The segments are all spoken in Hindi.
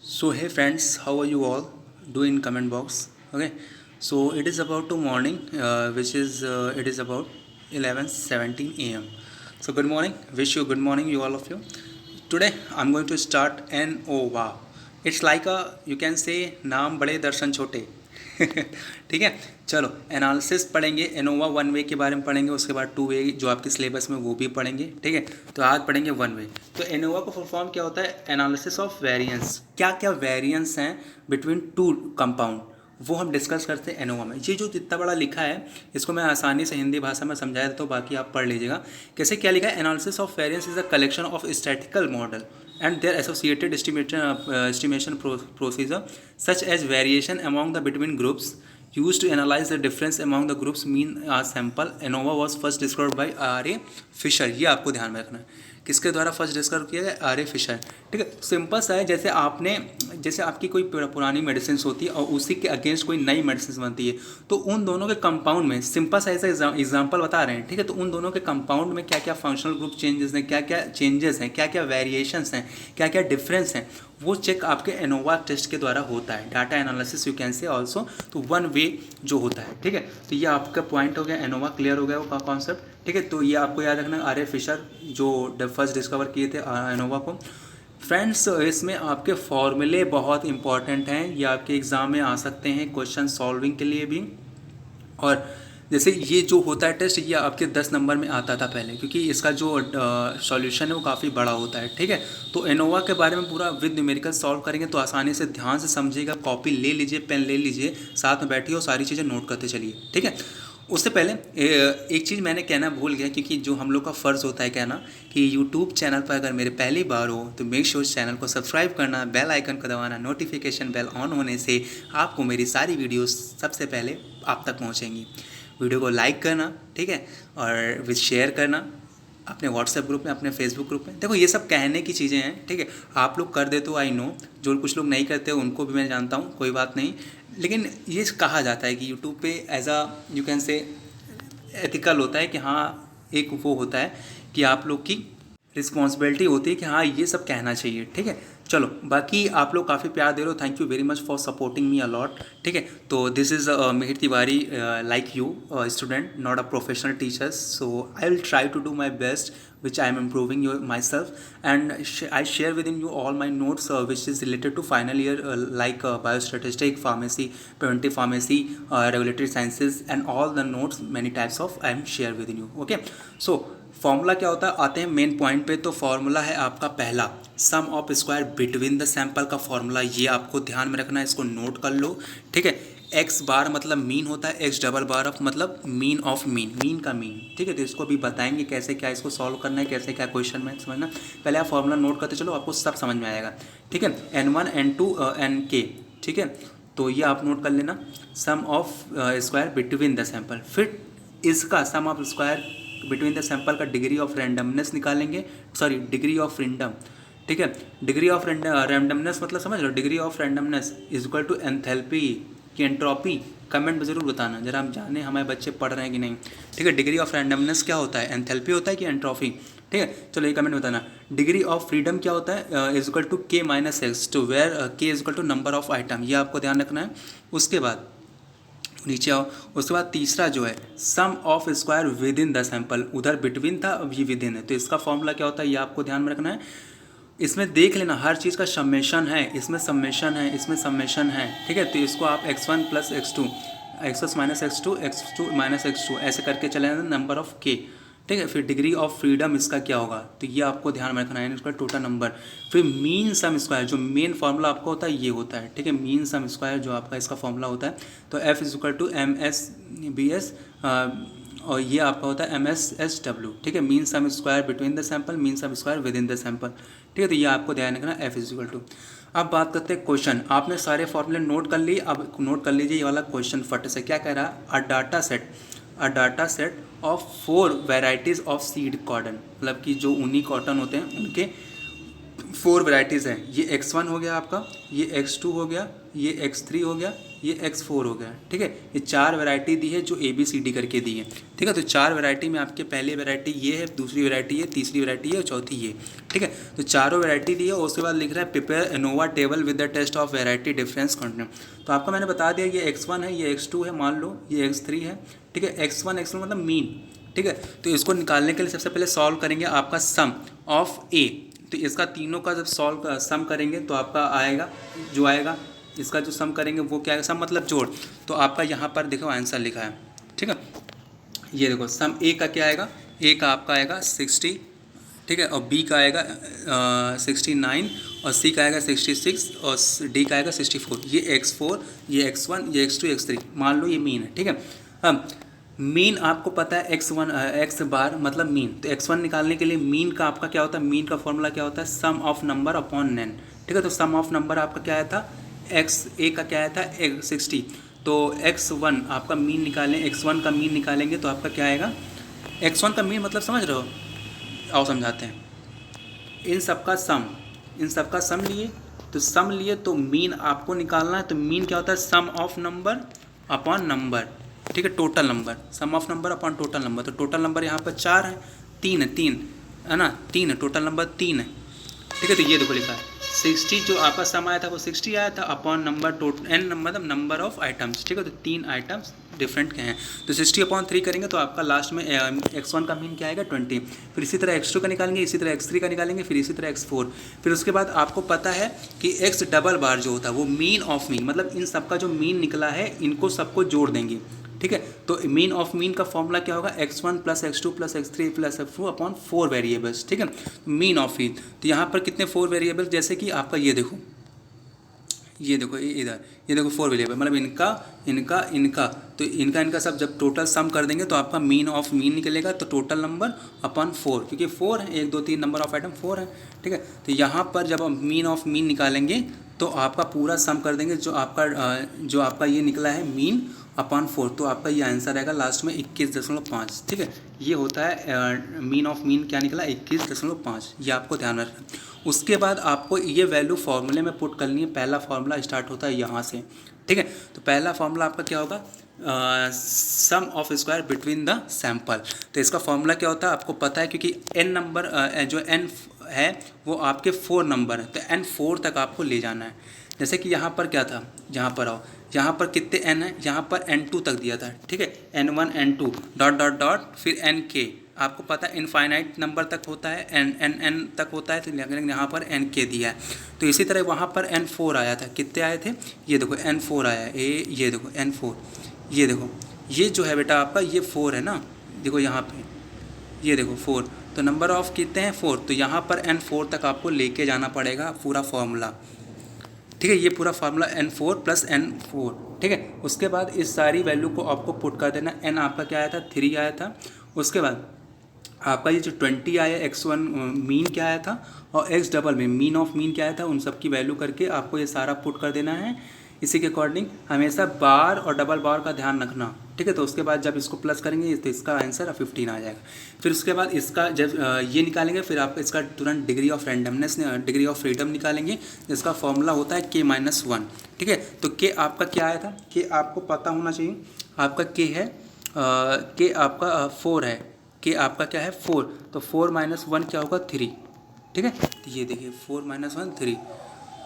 So hey friends, how are you all? Do in comment box. Okay. So it is about to morning, which is it is about 11:17 a.m. So good morning. Wish you good morning, you all of you. Today I'm going to start NOVA. It's like a you can say नाम बड़े दर्शन छोटे. ठीक है. चलो एनालिसिस पढ़ेंगे. एनोवा वन वे के बारे में पढ़ेंगे. उसके बाद टू वे जो आपके सिलेबस में वो भी पढ़ेंगे. ठीक है. तो आज पढ़ेंगे वन वे. तो एनोवा का फुल फॉर्म क्या होता है? Analysis of variance. क्या क्या वेरिएंस हैं बिटवीन टू कंपाउंड, वो हम डिस्कस करते हैं एनोवा में. ये जो जितना बड़ा लिखा है इसको मैं आसानी से हिंदी भाषा में समझाया देता हूँ, बाकी आप पढ़ लीजिएगा. कैसे क्या लिखा है? Analysis of variance is a collection of statistical model and their associated estimation procedure such as variation among the between groups used to analyze the difference among the groups mean sample. ANOVA was first described by R.A. Fisher. ये आपको ध्यान में रखना है. किसके द्वारा फर्स्ट डिस्कवर किया गया? R A Fisher. ठीक है. सिंपल सा है. जैसे आपकी कोई पुरानी मेडिसिन होती है और उसी के अगेंस्ट कोई नई मेडिसिन बनती है, तो उन दोनों के कंपाउंड में सिंपल सा ऐसा एग्जांपल बता रहे हैं. ठीक है. तो उन दोनों के कंपाउंड में क्या क्या फंक्शनल ग्रुप चेंजेस हैं, क्या क्या चेंजेस हैं, क्या क्या वेरिएशंस हैं, क्या क्या डिफरेंस हैं, वो चेक आपके एनोवा टेस्ट के द्वारा होता है. डाटा एनालिसिस यू कैन से ऑल्सो. तो वन वे जो होता है. ठीक है. तो ये आपका पॉइंट हो गया. एनोवा क्लियर हो गया वो कॉन्सेप्ट. ठीक है. तो ये आपको याद रखना. आर ए फिशर जो फर्स्ट डिस्कवर किए थे एनोवा को. फ्रेंड्स इसमें आपके फॉर्मूले बहुत इंपॉर्टेंट हैं. ये आपके एग्ज़ाम में आ सकते हैं क्वेश्चन सॉल्विंग के लिए भी. और जैसे ये जो होता है टेस्ट, ये आपके 10 नंबर में आता था पहले, क्योंकि इसका जो सॉल्यूशन है वो काफ़ी बड़ा होता है. ठीक है. तो एनोवा के बारे में पूरा विद न्यूमेरिकल सॉल्व करेंगे तो आसानी से ध्यान से समझिएगा. कॉपी ले लीजिए, पेन ले लीजिए, साथ में बैठिए और सारी चीज़ें नोट करते चलिए. ठीक है. उससे पहले एक चीज़ मैंने कहना भूल गया, क्योंकि जो हम लोग का फ़र्ज़ होता है कहना कि यूट्यूब चैनल पर अगर मेरे पहली बार हो तो मेक श्योर चैनल को सब्सक्राइब करना, बेल आइकन को दबाना. नोटिफिकेशन बेल ऑन होने से आपको मेरी सारी वीडियोस सबसे पहले आप तक पहुंचेंगी. वीडियो को लाइक करना. ठीक है. और विद शेयर करना अपने व्हाट्सएप ग्रुप में, अपने फेसबुक ग्रुप में. देखो ये सब कहने की चीज़ें हैं. ठीक है. आप लोग कर देते हो, आई नो. जो कुछ लोग नहीं करते उनको भी मैं जानता हूँ, कोई बात नहीं. लेकिन ये कहा जाता है कि यूट्यूब पे as a you can say ethical होता है कि हाँ, एक वो होता है कि आप लोग की रिस्पॉन्सिबिलिटी होती है कि हाँ ये सब कहना चाहिए. ठीक है. चलो बाकी आप लोग काफ़ी प्यार दे रहे हो. Thank you very much for supporting me a lot. ठीक है. तो this is Mihir Tiwari, like you, student, not a professional teachers. So I will try to do my best which I am improving myself, and I share within you all my notes which is related to final year like biostatistic, pharmacy, preventive pharmacy, regulatory sciences, and all the notes many types of I am share within you. Okay. So formula क्या होता है? आते हैं मेन पॉइंट पे. तो फॉर्मूला है आपका पहला sum of square between the sample का फॉर्मूला. ये आपको ध्यान में रखना है, इसको नोट कर लो. ठीक है. एक्स बार मतलब मीन होता है, एक्स डबल बार ऑफ मतलब मीन ऑफ मीन, मीन का मीन. ठीक है. तो इसको भी बताएंगे कैसे क्या इसको सॉल्व करना है, कैसे क्या क्वेश्चन में समझना. पहले आप फॉर्मूला नोट करते चलो, आपको सब समझ में आएगा. ठीक है. N1 N2 Nk. ठीक है. तो ये आप नोट कर लेना. Sum of square between the sample. फिर इसका sum of square between the sample का डिग्री ऑफ रैंडमनेस निकालेंगे. Sorry, degree of freedom. ठीक है. डिग्री ऑफ रैंडमनेस मतलब समझ लो. Degree of randomness is equal to enthalpy की एंट्रोपी. कमेंट में ज़रूर बताना जरा, हम जाने हमारे बच्चे पढ़ रहे हैं कि नहीं. ठीक है. डिग्री ऑफ रैंडमनेस क्या होता है? एंथैल्पी होता है कि एंट्रोपी? ठीक है. चलो ये कमेंट बताना. डिग्री ऑफ फ्रीडम क्या होता है? Is equal to K minus X, to where K is equal to number of item. ये आपको ध्यान रखना है. उसके बाद नीचे आओ. उसके बाद तीसरा जो है sum of square within the sample. उधर बिटवीन था, अब ये विद इन है. तो इसका फॉर्मूला क्या होता है ये आपको ध्यान में रखना है. इसमें देख लेना हर चीज़ का समेशन है. इसमें समेशन है, इसमें समेशन है. ठीक है. तो इसको आप x1 plus x2, x1 minus x2, x2 minus x2 ऐसे करके चले जाना. Number of k. ठीक है. फिर डिग्री ऑफ फ्रीडम इसका क्या होगा? तो ये आपको ध्यान में रखना है. इसका टोटल नंबर. फिर मीन सम स्क्वायर, जो मेन फार्मूला आपका होता है ये होता है. ठीक है. मीन सम स्क्वायर जो आपका इसका फॉर्मूला होता है. तो f is equal to M S B S, और ये आपका होता है एम एस एस डब्ल्यू. ठीक है. Mean sum square between the sample, mean sum square within the sample. ठीक है. तो ये आपको ध्यान रखना. f is equal to. अब बात करते हैं क्वेश्चन. आपने सारे फॉर्मूले नोट कर लिए. अब नोट कर लीजिए ये वाला क्वेश्चन फट से. क्या कह रहा है? अ data set of 4 varieties of seed cotton. मतलब कि जो ऊनी कॉटन होते हैं उनके 4 वैरायटीज़ हैं। ये x1 हो गया आपका, ये x2 हो गया, ये x3 हो गया, ये x4 हो गया। ठीक है, ये 4 वैरायटी दी है जो ABCD करके दी है। ठीक है, तो 4 वैरायटी में आपके पहली वैरायटी ये है, दूसरी वैरायटी ये, तीसरी वैरायटी ये और चौथी ये। ठीक है, तो चारों वैरायटी दी है और उसके बाद लिख रहा है prepare ANOVA table with the test of variety difference continue. तो आपको मैंने बता दिया ये x1 है, ये x2 है, मान लो ये x3 है। ठीक है, x1 x2 मतलब मीन। ठीक है, तो इसको निकालने के लिए सबसे पहले सॉल्व करेंगे आपका सम ऑफ ए। तो इसका तीनों का जब सम करेंगे तो आपका आएगा, जो आएगा इसका जो सम करेंगे वो क्या आएगा, सम मतलब जोड़। तो आपका यहाँ पर देखो आंसर लिखा है। ठीक है, ये देखो सम ए का क्या आएगा, ए का आपका आएगा 60। ठीक है, और बी का आएगा 69 और सी का आएगा 66 और डी का आएगा 64। ये x4, ये x1, ये x2, x3 मान लो ये मीन है। ठीक है, अब मीन आपको पता है x1 x बार मतलब मीन। तो x1 निकालने के लिए मीन का आपका क्या होता है, मीन का फॉर्मूला क्या होता है, sum of number upon n। ठीक है, तो सम ऑफ नंबर आपका क्या आया था, x ए का क्या आया था 60। तो x1 आपका मीन निकालें, x1 का मीन निकालेंगे तो आपका क्या आएगा, x1 का मीन मतलब समझ रहे हो, आओ समझाते हैं। इन सब का सम लिए, तो सम लिए तो मीन आपको निकालना है। तो मीन क्या होता है, sum of number upon number. ठीक है, total number, sum of number upon total number. तो टोटल नंबर यहाँ पर 4 है, 3 है ना, 3 है, टोटल नंबर 3 है। ठीक है, तो ये देखो लिखा है 60, जो आपका सम आया था वो 60 आया था अपॉन नंबर टोटल n मतलब नंबर ऑफ आइटम्स। ठीक है, तो 3 आइटम्स डिफरेंट के हैं। तो 60/3 करेंगे तो आपका लास्ट में x1 का मीन क्या आएगा 20। फिर इसी तरह x2 का निकालेंगे, इसी तरह x3 का निकालेंगे, फिर इसी तरह x4। फिर उसके बाद आपको पता है कि x डबल बार जो होता है वो मीन ऑफ मीन, मतलब इन सबका जो मीन निकला है इनको सबको जोड़ देंगे। ठीक है, तो मीन ऑफ मीन का फॉर्मूला क्या होगा, x1 plus x2 plus x3 plus x4 upon 4 variables. ठीक है, मीन ऑफ मीन। तो यहाँ पर कितने 4 वेरिएबल्स, जैसे कि आपका ये देखो इधर ये देखो 4 वेरिएबल, मतलब इनका तो इनका सब जब टोटल सम कर देंगे तो आपका मीन ऑफ मीन निकलेगा। तो टोटल नंबर अपॉन 4, क्योंकि 4 है, 1 2 3 नंबर ऑफ आइटम 4 है। ठीक है, तो यहाँ पर जब हम मीन ऑफ मीन निकालेंगे तो आपका पूरा सम कर देंगे, जो आपका ये निकला है मीन अपॉन 4, तो आपका ये आंसर आएगा लास्ट में 21.5। ठीक है, ये होता है मीन ऑफ मीन क्या निकला 21.5, ये आपको ध्यान रखना। उसके बाद आपको ये वैल्यू फार्मूले में पुट करनी है। पहला फार्मूला स्टार्ट होता है यहाँ से। ठीक है, तो पहला फार्मूला आपका क्या होगा, sum of square between the sample. तो इसका फार्मूला क्या होता है आपको पता है, क्योंकि n नंबर जो n है वो आपके 4 नंबर है, तो n4 तक आपको ले जाना है। जैसे कि यहाँ पर क्या था, यहाँ पर आओ, यहाँ पर कितने n है, यहाँ पर n2 तक दिया था। ठीक है, n1 n2 dot dot dot फिर nk, आपको पता है इनफाइनाइट नंबर तक होता है, n तक होता है, तो यहाँ पर nk दिया है। तो इसी तरह वहाँ पर n4 आया था, कितने आए थे, ये देखो n4 आया है, ये देखो n4, ये देखो ये जो है बेटा आपका ये 4 है ना, देखो यहाँ पे ये देखो 4, तो नंबर ऑफ कितने हैं 4, तो यहाँ पर n4 तक आपको लेके जाना पड़ेगा पूरा फार्मूला। ठीक है, ये पूरा फार्मूला n4 प्लस n4। ठीक है, उसके बाद इस सारी वैल्यू को आपको पुट कर देना। n आपका क्या आया था 3 आया था। उसके बाद आपका ये जो 20 आया, x1 मीन क्या आया था और x डबल में मीन ऑफ मीन क्या आया था, उन सब की वैल्यू करके आपको ये सारा पुट कर देना है। इसी के अकॉर्डिंग हमेशा बार और डबल बार का ध्यान रखना। ठीक है, तो उसके बाद जब इसको प्लस करेंगे तो इसका आंसर 15 आ जाएगा। फिर उसके बाद इसका जब ये निकालेंगे फिर आप इसका तुरंत degree of randomness, degree of freedom निकालेंगे, जिसका फॉर्मूला होता है k-1। ठीक है, तो k आपका क्या आया था, k आपको पता होना चाहिए, आपका k है k आपका 4 है, k आपका क्या है 4, तो 4 - 1 क्या होगा 3। ठीक है, तो ये देखिए 4 - 1 3,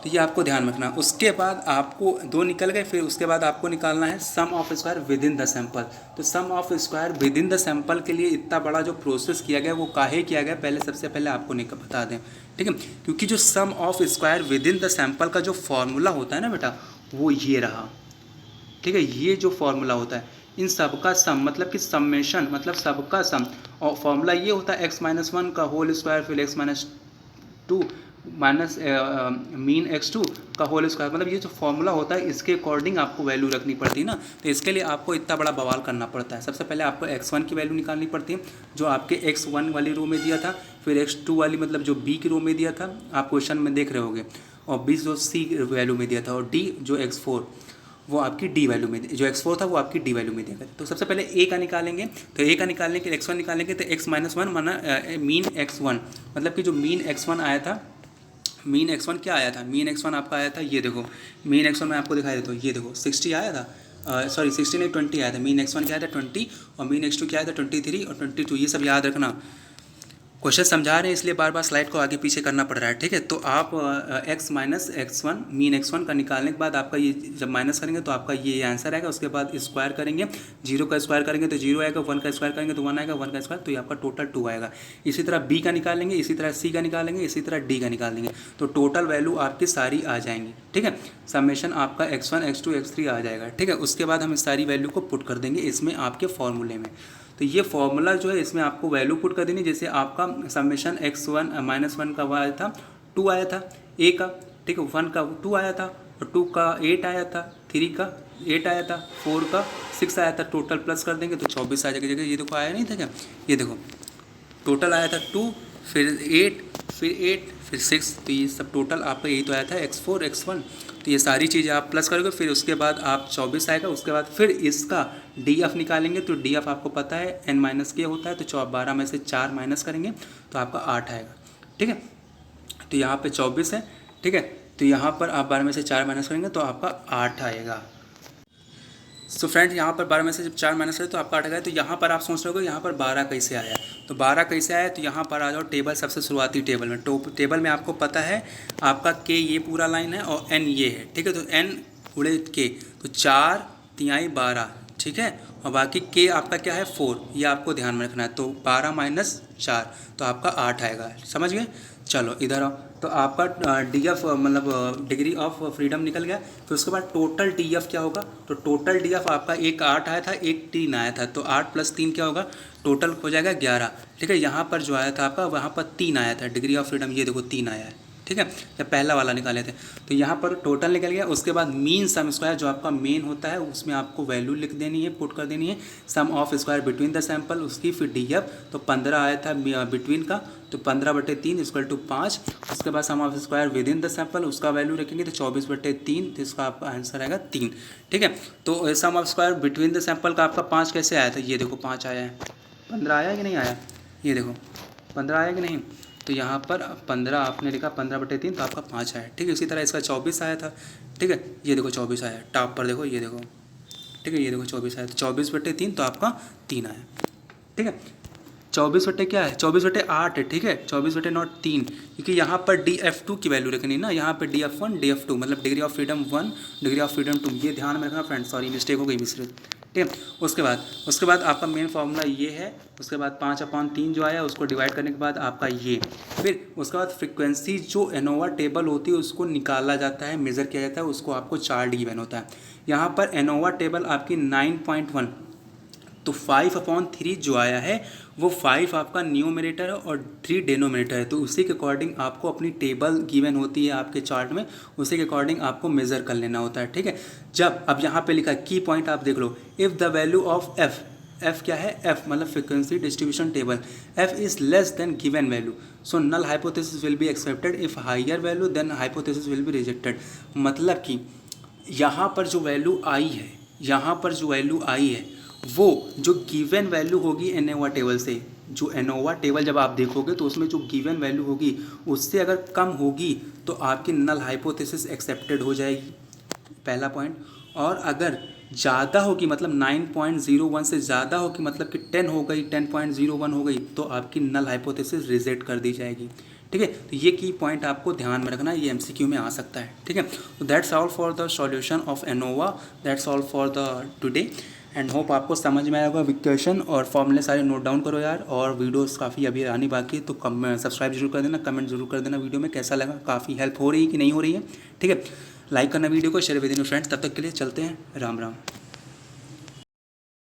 तो ये आपको ध्यान रखना। उसके बाद आपको 2 निकल गए, फिर उसके बाद आपको निकालना है sum of square within the sample. तो sum of square within the sample के लिए इतना बड़ा जो प्रोसेस किया गया वो काहे किया गया, पहले सबसे पहले आपको बता दें। ठीक है, क्योंकि जो sum of square within the sample का जो फॉर्मूला होता है ना बेटा, वो ये रहा। ठीक है, ये जो फॉर्मूला होता है इन सबका सम, मतलब कि समेशन मतलब सबका सम, और फॉर्मूला ये होता है x - 1 का होल स्क्वायर फिर x - 2 माइनस मीन x2 का होल स्क्वायर, मतलब ये जो फॉर्मूला होता है इसके अकॉर्डिंग आपको वैल्यू रखनी पड़ती है ना। तो इसके लिए आपको इतना बड़ा बवाल करना पड़ता है। सबसे पहले आपको x1 की वैल्यू निकालनी पड़ती है जो आपके x1 वाली रो में दिया था, फिर x2 वाली मतलब जो b की रो में दिया था, आप क्वेश्चन में देख रहे होगे, और b जो c वैल्यू में दिया था, और d जो x4 वो आपकी डी वैल्यू में, जो x4 था वो आपकी डी वैल्यू में देगा। तो सबसे पहले a का निकालेंगे, तो a का निकालने के x1 निकालेंगे तो x - 1 माना मीन x1, मतलब कि जो मीन x1 आया था मीन x1 क्या आया था, मीन x1 आपका आया था, ये देखो मीन x1 मैं आपको दिखाई देता हूँ, ये देखो 60 आया था, सॉरी 60 नहीं 20 आया था। मीन x1 क्या आया था 20 और मीन x2 क्या आया था 23 और 22। ये सब याद रखना, क्वेश्चन समझा रहे हैं इसलिए बार बार स्लाइड को आगे पीछे करना पड़ रहा है, ठीक है। तो आप x minus x1 mean x1 का निकालने के बाद आपका ये जब माइनस करेंगे तो आपका ये आंसर आएगा। उसके बाद स्क्वायर करेंगे, 0 का स्क्वायर करेंगे तो 0 आएगा, 1 का स्क्वायर करेंगे तो 1 आएगा, 1 का स्क्वायर तो ये आपका टोटल 2 आएगा। इसी तरह b का निकालेंगे, इसी तरह c का निकालेंगे, इसी तरह d का निकालेंगे, तो टोटल वैल्यू आपकी सारी आ जाएंगी, ठीक है। समेशन आपका x1 x2 x3 आ जाएगा, ठीक है। उसके बाद हम इस सारी वैल्यू को पुट कर देंगे इसमें आपके फॉर्मूले में। तो ये फॉर्मूला जो है इसमें आपको वैल्यू पुट कर देनी, जैसे आपका समेशन x1 -1 का आया था 2 आया था a का, ठीक है, 1 का 2 आया था और 2 का 8 आया था, 3 का 8 आया था, 4 का 6 आया था, टोटल प्लस कर देंगे तो 24 आ जाएगा। ये देखो आया नहीं था क्या, ये देखो टोटल आया था 2 फिर 8 फिर 8 फिर 6, तो ये सब टोटल आपका यही तो आया था x4 x1। तो ये सारी चीज़ें आप प्लस करोगे, फिर उसके बाद आप 24 आएगा। उसके बाद फिर इसका DF निकालेंगे, तो DF आपको पता है n-k होता है, तो 12 में से 4 माइनस करेंगे तो आपका 8 आएगा, ठीक है। तो यहाँ पे 24 है, ठीक है, तो यहाँ पर आप 12 में से 4 माइनस करेंगे तो आपका 8 आएगा। सो फ्रेंड्स यहाँ पर 12 में से जब 4 माइनस करें तो आपका 8 आएगा। तो यहाँ पर आप सोच रहे हो यहाँ पर 12 कैसे आया, तो 12 कैसे आया, तो यहाँ पर आ जाओ टेबल, सबसे शुरुआती टेबल में। टेबल में आपको पता है आपका k ये पूरा लाइन है और n ये है, ठीक है। तो n उड़े k, तो 4 तिहाई 12, ठीक है, और बाकी k आपका क्या है 4, ये आपको ध्यान में रखना है। तो 12 माइनस 4 तो आपका 8 आएगा, समझ गए। चलो इधर आओ, तो आपका DF मतलब डिग्री ऑफ फ्रीडम निकल गया। फिर उसके बाद टोटल DF क्या होगा, तो टोटल DF आपका एक 8 आया था, एक 3 आया था, तो 8 + 3 क्या होगा, टोटल हो जाएगा 11, ठीक है। यहाँ पर जो आया था आपका वहाँ पर 3 आया था डिग्री ऑफ फ्रीडम, ये देखो 3 आया है, ठीक है, जब पहला वाला निकाले थे। तो यहाँ पर टोटल निकल गया। उसके बाद मीन सम स्क्वायर जो आपका मेन होता है उसमें आपको वैल्यू लिख देनी है, पुट कर देनी है, sum of square between the sample उसकी, फिर DF तो 15 आया था बिटवीन का, तो 15/3 = 5। उसके बाद sum of square within the sample उसका वैल्यू रखेंगे तो 24/3, तो इसका आपका आंसर आएगा 3, ठीक है। तो sum of square between the sample का आपका 5 कैसे आया था, ये देखो 5 आया है, 15 आया कि नहीं आया, ये देखो 15 आया कि नहीं, तो यहाँ पर 15 आपने लिखा 15/3 तो आपका 5 आया, ठीक है। इसी तरह इसका 24 आया था, ठीक है, ये देखो 24 आया, टॉप पर देखो, ये देखो, ठीक है, ये देखो 24 आया, तो 24/3 तो आपका 3 आया, ठीक है। 24 क्या है, 24/8 है, ठीक है, 24/3, क्योंकि यहाँ पर DF2 की वैल्यू रखनी है ना, यहाँ पर DF1 DF2 मतलब degree of freedom 1 degree of freedom 2, ये ध्यान में रखना फ्रेंड, सॉरी मिस्टेक हो गई मिस्टेक, ठीक है। उसके बाद आपका मेन फार्मूला ये है। उसके बाद 5/3 जो आया उसको डिवाइड करने के बाद आपका ये, फिर उसके बाद फ्रीक्वेंसी जो एनोवा टेबल होती है उसको निकाला जाता है, मेज़र किया जाता है, उसको आपको चार्ट गिवन होता है। यहाँ पर एनोवा टेबल आपकी 9.1, तो 5/3 जो आया है वो 5 आपका न्यूमरेटर है और 3 डेनोमिनेटर है, तो उसी के अकॉर्डिंग आपको अपनी टेबल गिवन होती है आपके चार्ट में, उसी के अकॉर्डिंग आपको मेज़र कर लेना होता है, ठीक है। जब अब यहाँ पे लिखा की पॉइंट आप देख लो, if the value of f क्या है, f मतलब frequency distribution table, f is less than given value, so null hypothesis will be accepted, if higher value then hypothesis will be rejected. मतलब कि यहाँ पर जो वैल्यू आई है, यहाँ पर जो वैल्यू आई है वो जो गिवन वैल्यू होगी एनोवा टेबल से, जो एनोवा टेबल जब आप देखोगे तो उसमें जो गिवन वैल्यू होगी उससे अगर कम होगी तो आपकी नल हाइपोथेसिस एक्सेप्टेड हो जाएगी, पहला पॉइंट। और अगर ज़्यादा होगी मतलब 9.01 से ज़्यादा होगी, मतलब कि 10 हो गई, 10.01 हो गई, तो आपकी नल हाइपोथेसिस रिजेक्ट कर दी जाएगी, ठीक है। तो ये की पॉइंट आपको ध्यान में रखना, ये MCQ में आ सकता है, ठीक है। तो that's all for the solution of ANOVA, that's all for the today, and hope आपको समझ में आएगा। क्वेश्चन और फॉर्मूले सारे नोट डाउन करो यार, और वीडियोस काफ़ी अभी आनी बाकी है, तो सब्सक्राइब जरूर कर देना, कमेंट जरूर कर देना वीडियो में कैसा लगा, काफ़ी हेल्प हो रही है कि नहीं हो रही है, ठीक है। लाइक करना वीडियो को, शेयर विद योर फ्रेंड्स। तब तक के लिए चलते हैं, राम राम।